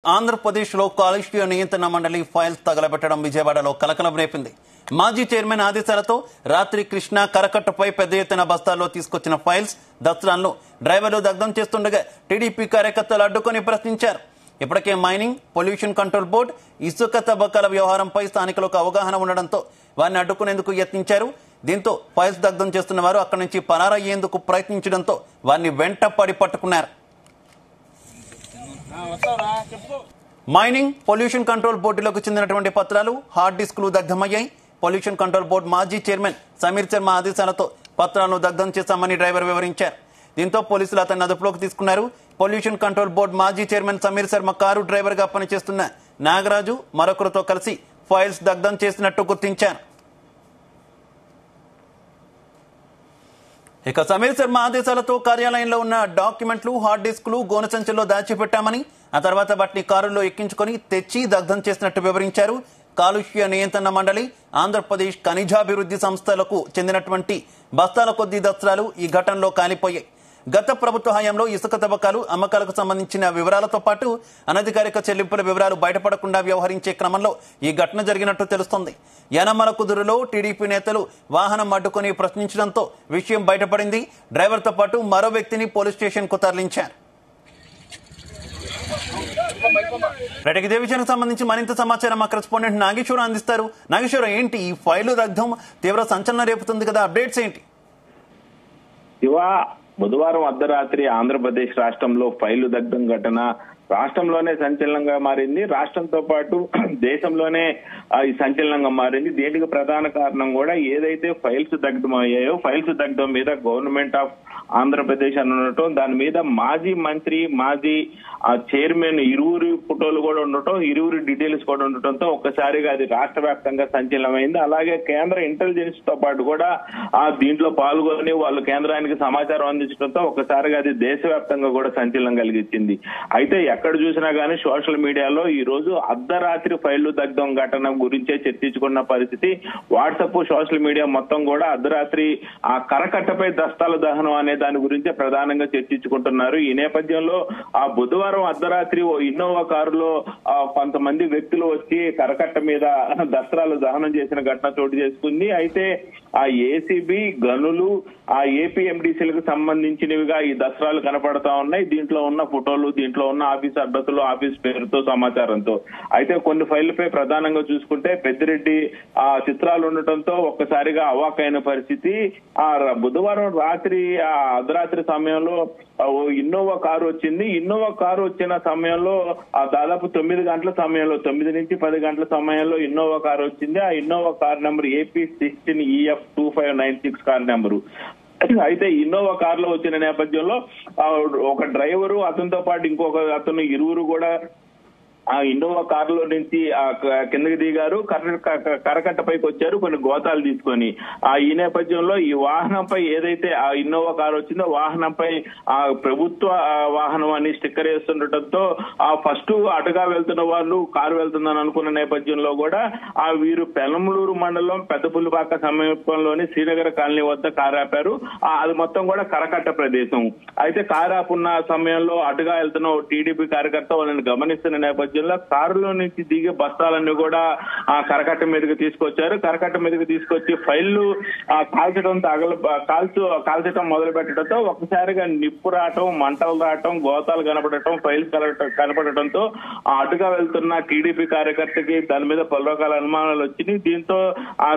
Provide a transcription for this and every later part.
ఆంధ్రప్రదేశ్లో కాలుష్య నియంత్రణ మండలి ఫైల్స్ తగలబెట్టడం విజయవాడలో కలకలం రేపింది. మాజీ చైర్మన్ ఆదేశాలతో రాత్రి కృష్ణా కరకట్టపై పెద్ద ఎత్తున బస్తాల్లో తీసుకొచ్చిన ఫైల్స్ దస్త్రాలను డ్రైవర్లు దగ్ధం చేస్తుండగా టీడీపీ కార్యకర్తలు అడ్డుకొని ప్రశ్నించారు. ఇప్పటికే మైనింగ్, పొల్యూషన్ కంట్రోల్ బోర్డు ఇసుక తవ్వకాల వ్యవహారంపై స్థానికులకు అవగాహన ఉండడంతో వారిని అడ్డుకునేందుకు యత్నించారు. దీంతో ఫైల్స్ దగ్ధం చేస్తున్న వారు అక్కడి నుంచి పరారయ్యేందుకు ప్రయత్నించడంతో వారిని వెంట పడి పట్టుకున్నారు. మైనింగ్, పొల్యూషన్ కంట్రోల్ బోర్డులకు చెందినటువంటి పత్రాలు, హార్డ్ డిస్కులు దగ్ధమయ్యాయి. పొల్యూషన్ కంట్రోల్ బోర్డు మాజీ చైర్మన్ సమీర్ శర్మ ఆదేశాలతో పత్రాలను దగ్ధం చేశామని డ్రైవర్ వివరించారు. దీంతో పోలీసులు అతన్ని అదుపులోకి తీసుకున్నారు. పొల్యూషన్ కంట్రోల్ బోర్డు మాజీ chairman Sameer Sharma car driver గా పనిచేస్తున్న నాగరాజు మరొకరితో కలిసి ఫైల్స్ దగ్ధం చేసినట్టు గుర్తించారు. ఇక సమీర్ శర్మ ఆదేశాలతో కార్యాలయంలో ఉన్న డాక్యుమెంట్లు, హార్డ్ డిస్కులు గోనె సంచుల్లో దాచిపెట్టామని, ఆ తర్వాత వాటిని కారులో ఎక్కించుకొని తెచ్చి దగ్ధం చేసినట్టు వివరించారు. కాలుష్య నియంత్రణ మండలి, ఆంధ్రప్రదేశ్ ఖనిజాభివృద్ధి సంస్థలకు చెందినటువంటి బస్తాల కొద్దీ దస్త్రాలు ఈ ఘటనలో కాలిపోయాయి. గత ప్రభుత్వ హయాంలో ఇసుక తవ్వకాలు, అమ్మకాలకు సంబంధించిన వివరాలతో పాటు అనధికారిక చెల్లింపుల వివరాలు బయటపడకుండా వ్యవహరించే క్రమంలో ఈ ఘటన జరిగినట్టు తెలుస్తోంది. యనమల కుదురులో టీడీపీ నేతలు వాహనం అడ్డుకుని ప్రశ్నించడంతో విషయం బయటపడింది. డ్రైవర్తో పాటు మరో వ్యక్తిని పోలీస్ స్టేషన్ కు తరలించారు. ఇదే విషయానికి సంబంధించి మరింత సమాచారం మా కరెస్పాండెంట్ నాగేశ్వరం అందిస్తారు. నాగేశ్వరం, ఏంటి ఈ ఫైలు దగ్ధం తీవ్ర సంచలనం రేపుతుంది కదా, అప్డేట్స్ ఏంటి? బుధవారం అర్ధరాత్రి ఆంధ్రప్రదేశ్ రాష్ట్రంలో ఫైలు దగ్ధం ఘటన రాష్ట్రంలోనే సంచలనంగా మారింది. రాష్ట్రంతో పాటు దేశంలోనే ఈ సంచలనంగా మారింది. దీనికి ప్రధాన కారణం కూడా ఏదైతే ఫైల్స్ దగ్ధం అయ్యాయో, ఫైల్స్ దగ్ధం మీద గవర్నమెంట్ ఆఫ్ ఆంధ్రప్రదేశ్ అని ఉండటం, దాని మీద మాజీ మంత్రి, మాజీ చైర్మన్ ఇరువురి ఫోటోలు కూడా ఉండటం, ఇరువురి డీటెయిల్స్ కూడా ఉండటంతో ఒక్కసారిగా అది రాష్ట్ర వ్యాప్తంగా సంచలనమైంది. అలాగే కేంద్ర ఇంటెలిజెన్స్ తో పాటు కూడా దీంట్లో పాల్గొని వాళ్ళు కేంద్రానికి సమాచారం అందించడంతో ఒక్కసారిగా అది దేశవ్యాప్తంగా కూడా సంచలనం కలిగించింది. అయితే ఎక్కడ చూసినా గానీ సోషల్ మీడియాలో ఈ రోజు అర్ధరాత్రి ఫైళ్లు దగ్ధం ఘటన గురించే చర్చించుకున్న పరిస్థితి. వాట్సాప్, సోషల్ మీడియా మొత్తం కూడా అర్ధరాత్రి ఆ కరకట్టపై దస్తాల దహనం అనే దాని గురించే ప్రధానంగా చర్చించుకుంటున్నారు. ఈ నేపథ్యంలో ఆ బుధవారం అర్ధరాత్రి ఓ ఇన్నోవా కారులో కొంతమంది వ్యక్తులు వచ్చి కరకట్ట మీద దస్త్రాలు దహనం చేసిన ఘటన చోటు చేసుకుంది. అయితే ఆ ఏసీబీ, గనులు, ఆ ఏపీఎండీసీలకు సంబంధించినవిగా ఈ దస్త్రాలు కనపడతా ఉన్నాయి. దీంట్లో ఉన్న ఫోటోలు, దీంట్లో ఉన్న ఆఫీస్ అడ్రస్లు, ఆఫీస్ పేరుతో, సమాచారంతో. అయితే కొన్ని ఫైళ్లపై ప్రధానంగా చూసుకుంటే పెద్దిరెడ్డి చిత్రాలు ఉండటంతో ఒక్కసారిగా అవాకైన పరిస్థితి. ఆ బుధవారం రాత్రి అర్ధరాత్రి సమయంలో ఇన్నోవా కారు వచ్చింది. ఇన్నోవా కారు వచ్చిన సమయంలో దాదాపు 9 గంటల సమయంలో, 9 నుంచి 10 గంటల సమయంలో ఇన్నోవా కారు వచ్చింది. ఆ Innova car number AP16EF2596 car number. అయితే ఇన్నోవా కార్ లో వచ్చిన నేపథ్యంలో ఒక డ్రైవరు, అతనితో పాటు ఇంకొక అతను, ఇరువురు కూడా ఆ ఇన్నోవా కారులో నుంచి కిందకి దిగారు. కరకట్టపైకి వచ్చారు కొన్ని గోతాలు తీసుకొని. ఈ నేపథ్యంలో ఈ వాహనంపై ఏదైతే ఆ ఇన్నోవా కారు వచ్చిందో వాహనంపై ఆ ప్రభుత్వ వాహనం అని స్టిక్కర్ వేస్తుండటంతో ఫస్ట్ అటుగా వెళ్తున్న వాళ్ళు కారు వెళ్తుందని అనుకున్న నేపథ్యంలో కూడా వీరు పెనమలూరు మండలం పెద్దపుల్లిపాక సమీపంలోని శ్రీనగర్ కాలనీ వద్ద కారు ఆపారు. అది మొత్తం కూడా కరకట్ట ప్రదేశం. అయితే కారు ఆపున్న సమయంలో అటుగా వెళ్తున్న టీడీపీ కార్యకర్త వాళ్ళని గమనిస్తున్న నేపథ్యంలో కారులో నుంచి దిగే బస్తాలన్నీ కూడా కరకట్ట మీదకి తీసుకొచ్చారు. కరకట్ట మీదకి తీసుకొచ్చి ఫైళ్లు కాల్చడం మొదలు పెట్టడంతో ఒక్కసారిగా నిప్పు రావటం, మంటలు రావటం, గోతాలు కనపడటం, ఫైల్స్ కనపడటంతో అటుగా వెళ్తున్న టీడీపీ కార్యకర్తకి దాని మీద పలు రకాల అనుమానాలు వచ్చినాయి. దీంతో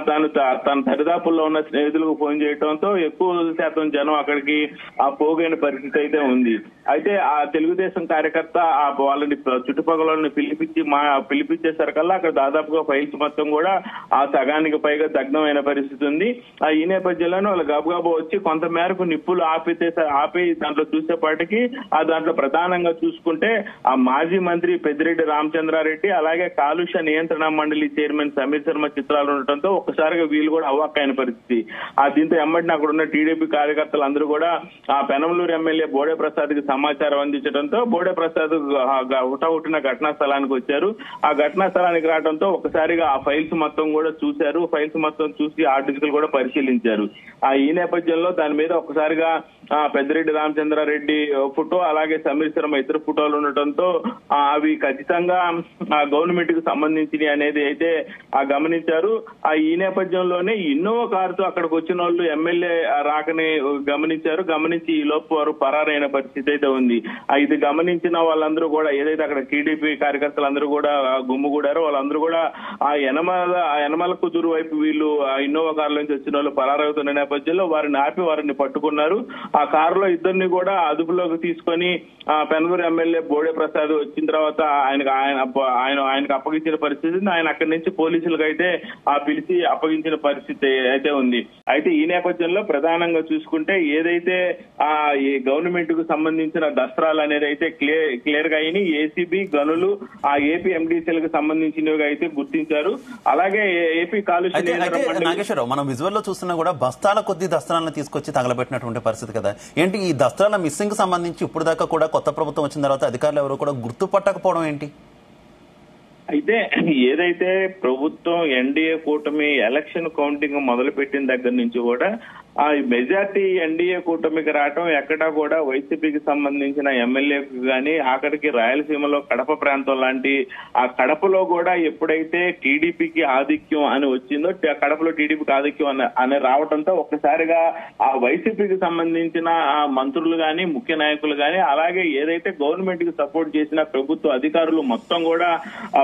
తన దరిదాపుల్లో ఉన్న స్నేహితులకు ఫోన్ చేయడంతో ఎక్కువ శాతం జనం అక్కడికి పోగైన పరిస్థితి అయితే ఉంది. అయితే ఆ తెలుగుదేశం కార్యకర్త వాళ్ళని చుట్టుపక్కల పిలిపించేసరికల్లా అక్కడ దాదాపుగా ఫైల్స్ మొత్తం కూడా సగానికి పైగా దగ్ధమైన పరిస్థితి ఉంది. ఈ నేపథ్యంలోనే వాళ్ళు గబగబా వచ్చి కొంత మేరకు నిప్పులు ఆపి దాంట్లో చూసేపాటికి దాంట్లో ప్రధానంగా చూసుకుంటే ఆ మాజీ మంత్రి పెద్దిరెడ్డి రామచంద్రారెడ్డి, అలాగే కాలుష్య నియంత్రణ మండలి చైర్మన్ సమీర్ శర్మ చిత్రాలు ఉండటంతో ఒక్కసారిగా వీళ్ళు కూడా అవాక్కైన పరిస్థితి. దీంతో ఎమ్మటిని అక్కడ ఉన్న టీడీపీ కార్యకర్తలు అందరూ కూడా పెనమలూరు ఎమ్మెల్యే బోడే ప్రసాద్ కి సమాచారం అందించడంతో బోడే ప్రసాద్ హుటాహుటిన ఘటనా స్థలానికి వచ్చారు. ఆ ఘటనా స్థలానికి రావడంతో ఒకసారిగా ఆ ఫైల్స్ మొత్తం కూడా చూశారు. ఫైల్స్ మొత్తం చూసి హార్డ్ డిస్కులు కూడా పరిశీలించారు. ఈ నేపథ్యంలో దాని మీద ఒకసారిగా పెద్దిరెడ్డి రామచంద్రారెడ్డి ఫోటో, అలాగే సమీర్ శర్మ ఇతర ఫోటోలు ఉండటంతో అవి ఖచ్చితంగా గవర్నమెంట్ కి సంబంధించినవి అనేది అయితే గమనించారు. ఈ నేపథ్యంలోనే ఇన్నోవా కారుతో అక్కడికి వచ్చిన వాళ్ళు ఎమ్మెల్యే రాకని గమనించి ఈ లోపు వారు పరారైన పరిస్థితి అయితే ఉంది. ఇది గమనించిన వాళ్ళందరూ కూడా ఏదైతే అక్కడ టీడీపీ కార్యకర్తలందరూ కూడా గుమ్ముగూడారో వాళ్ళందరూ కూడా యనమల కుదురు వైపు వీళ్ళు ఇన్నోవా కారులో నుంచి వచ్చిన వాళ్ళు పరారవుతున్న నేపథ్యంలో వారిని ఆపి వారిని పట్టుకున్నారు. ఆ కారులో ఇద్దరిని కూడా అదుపులోకి తీసుకొని పెనమూరు ఎమ్మెల్యే బోడే ప్రసాద్ వచ్చిన తర్వాత ఆయనకు అప్పగించిన పరిస్థితి, ఆయన అక్కడి నుంచి పోలీసులకు అయితే పిలిచి అప్పగించిన పరిస్థితి అయితే ఉంది. అయితే ఈ నేపథ్యంలో ప్రధానంగా చూసుకుంటే ఏదైతే ఈ గవర్నమెంట్ కు సంబంధించిన దస్త్రాలు అనేది అయితే క్లియర్ గా అయినాయి. ఏసీబీ గనులు ఏపీ ఎండీసీలకు సంబంధించినవిగా అయితే గుర్తించారు. అలాగే ఏపీ కాలుష్య నాగేశ్వరరావు, మనం విజువల్ లో చూస్తున్నా కూడా బస్తాల కొద్ది దస్త్రాలను తీసుకొచ్చి తగలబెట్టినటువంటి పరిస్థితి కదా. ఏంటి ఈ దస్త్రాల మిస్సింగ్ సంబంధించి ఇప్పుడు దాకా కూడా కొత్త ప్రభుత్వం వచ్చిన తర్వాత అధికారులు ఎవరు కూడా గుర్తుపట్టకపోవడం ఏంటి? అయితే ఏదైతే ప్రభుత్వం ఎన్డీఏ కూటమి ఎలక్షన్ కౌంటింగ్ మొదలు పెట్టిన దగ్గర నుంచి కూడా ఆ మెజార్టీ ఎన్డీఏ కూటమికి రావటం ఎక్కడా కూడా వైసీపీకి సంబంధించిన ఎమ్మెల్యేకు గాని, ఆఖరికి రాయలసీమలో కడప ప్రాంతం లాంటి ఆ కడపలో కూడా ఎప్పుడైతే టీడీపీకి ఆధిక్యం అని వచ్చిందో కడపలో టీడీపీకి ఆధిక్యం అని రావడంతో ఒక్కసారిగా ఆ వైసీపీకి సంబంధించిన మంత్రులు గాని, ముఖ్య నాయకులు గాని, అలాగే ఏదైతే గవర్నమెంట్ కి సపోర్ట్ చేసిన ప్రభుత్వ అధికారులు మొత్తం కూడా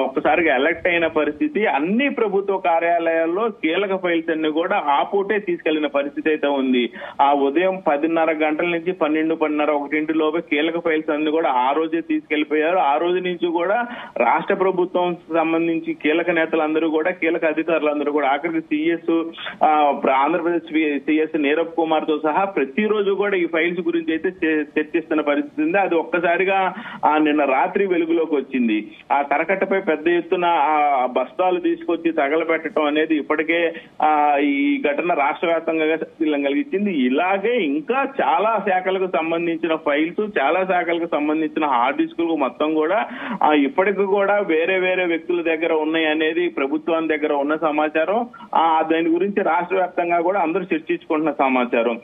ఒక్కసారిగా ఎలక్ట్ అయిన పరిస్థితి. అన్ని ప్రభుత్వ కార్యాలయాల్లో కీలక ఫైల్స్ అన్ని కూడా ఆ పూటే తీసుకెళ్లిన పరిస్థితి అయితే ఉంది. ఆ ఉదయం 10:30 గంటల నుంచి 12:30 లోపే కీలక ఫైల్స్ అన్ని కూడా ఆ రోజే తీసుకెళ్లిపోయారు. ఆ రోజు నుంచి కూడా రాష్ట్ర ప్రభుత్వం సంబంధించి కీలక నేతలందరూ కూడా, కీలక అధికారులందరూ కూడా, ఆఖరికి సిఎస్ ఆంధ్రప్రదేశ్ సిఎస్ నీరబ్ కుమార్ తో సహా ప్రతిరోజు కూడా ఈ ఫైల్స్ గురించి అయితే చర్చిస్తున్న పరిస్థితి ఉంది. అది ఒక్కసారిగా నిన్న రాత్రి వెలుగులోకి వచ్చింది. ఆ కరకట్టపై పెద్ద ఎత్తున బస్తాలు తీసుకొచ్చి తగలబెట్టడం అనేది ఇప్పటికే ఈ ఘటన రాష్ట్ర వ్యాప్తంగా కలిగించింది. ఇలాగే ఇంకా చాలా శాఖలకు సంబంధించిన ఫైల్స్, చాలా శాఖలకు సంబంధించిన హార్డ్ డిస్కులు మొత్తం కూడా ఇప్పటికి కూడా వేరే వేరే వ్యక్తుల దగ్గర ఉన్నాయి అనేది ప్రభుత్వం దగ్గర ఉన్న సమాచారం. దాని గురించి రాష్ట్ర వ్యాప్తంగా కూడా అందరూ చర్చించుకుంటున్న సమాచారం.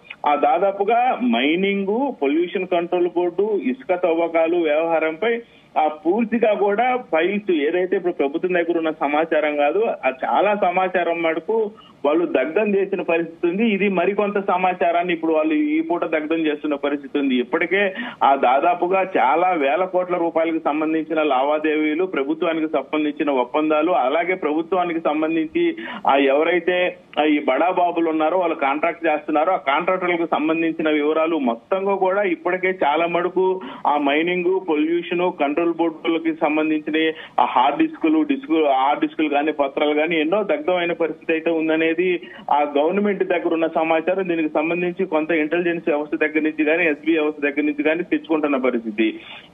దాదాపుగా మైనింగ్, పొల్యూషన్ కంట్రోల్ బోర్డు, ఇసుక తవ్వకాలు వ్యవహారంపై పూర్తిగా కూడా ఫైల్స్ ఏదైతే ఇప్పుడు ప్రభుత్వం దగ్గర ఉన్న సమాచారం కాదు, చాలా సమాచారం మటుకు వాళ్ళు దగ్ధం చేసిన పరిస్థితి ఉంది. ఇది మరికొంత సమాచారాన్ని ఇప్పుడు వాళ్ళు ఈ పూట దగ్ధం చేస్తున్న పరిస్థితి ఉంది. ఇప్పటికే దాదాపుగా చాలా వేల కోట్ల రూపాయలకు సంబంధించిన లావాదేవీలు, ప్రభుత్వానికి సంబంధించిన ఒప్పందాలు, అలాగే ప్రభుత్వానికి సంబంధించి ఎవరైతే ఈ బడాబాబులు ఉన్నారో వాళ్ళు కాంట్రాక్ట్ చేస్తున్నారో ఆ కాంట్రాక్టర్లకు సంబంధించిన వివరాలు మొత్తంగా కూడా ఇప్పటికే చాలా మటుకు ఆ మైనింగ్, పొల్యూషన్ కంట్రోల్ బోర్డులకి సంబంధించిన ఆ హార్డ్ డిస్కులు కానీ, పత్రాలు కానీ ఎన్నో దగ్ధమైన పరిస్థితి అయితే ఉందనేది ఆ గవర్నమెంట్ దగ్గర ఉన్న సమాచారం. దీనికి సంబంధించి కొంత ఇంటెలిజెన్స్ వ్యవస్థ దగ్గర నుంచి కానీ, ఎస్బీ వ్యవస్థ దగ్గర నుంచి కానీ తెచ్చుకుంటున్న పరిస్థితి.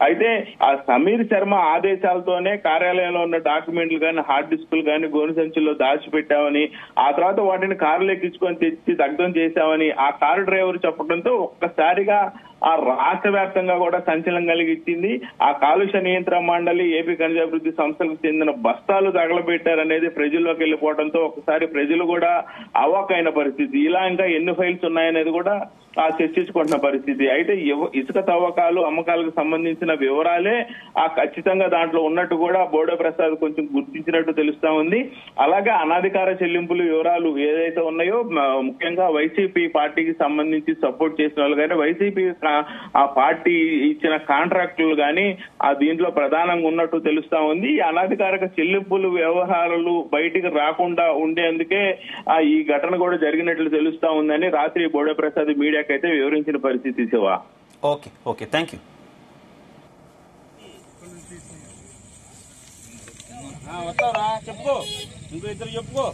అయితే ఆ సమీర్ శర్మ ఆదేశాలతోనే కార్యాలయంలో ఉన్న డాక్యుమెంట్లు కానీ, హార్డ్ డిస్కులు కానీ గోను సంచుల్లో దాచిపెట్టామని, ఆ తర్వాత వాటిని కారులో ఎక్కించుకొని తెచ్చి దగ్ధం చేశామని ఆ కారు డ్రైవర్ చెప్పడంతో ఒక్కసారిగా ఆ రాష్ట్ర వ్యాప్తంగా కూడా సంచలనం కలిగించింది. ఆ కాలుష్య నియంత్రణ మండలి, ఏపీ ఖనిజాభివృద్ధి సంస్థలకు చెందిన బస్తాలు తగలబెట్టారనేది ప్రజల్లోకి వెళ్లిపోవడంతో ఒకసారి ప్రజలు కూడా అవాక్కైన పరిస్థితి. ఇలా ఇంకా ఎన్ని ఫైల్స్ ఉన్నాయనేది కూడా చర్చించుకుంటున్న పరిస్థితి. అయితే ఇసుక తవ్వకాలు, అమ్మకాలకు సంబంధించిన వివరాలే ఖచ్చితంగా దాంట్లో ఉన్నట్టు కూడా బోడే ప్రసాద్ కొంచెం గుర్తించినట్టు తెలుస్తా ఉంది. అలాగే అనాధికార చెల్లింపులు వివరాలు ఏదైతే ఉన్నాయో, ముఖ్యంగా వైసీపీ పార్టీకి సంబంధించి సపోర్ట్ చేసిన వాళ్ళు కానీ, వైసీపీ ఆ పార్టీ ఇచ్చిన కాంట్రాక్టులు కానీ దీంట్లో ప్రధానంగా ఉన్నట్టు తెలుస్తా ఉంది. ఈ అనధికారిక చెల్లింపులు వ్యవహారాలు బయటికి రాకుండా ఉండేందుకే ఈ ఘటన కూడా జరిగినట్లు తెలుస్తా ఉందని రాత్రి బోడే ప్రసాద్ మీడియాకైతే వివరించిన పరిస్థితి. Shiva, okay, thank you. వస్తారా చెప్పుకో, ఇంకో ఇద్దరు చెప్పుకో.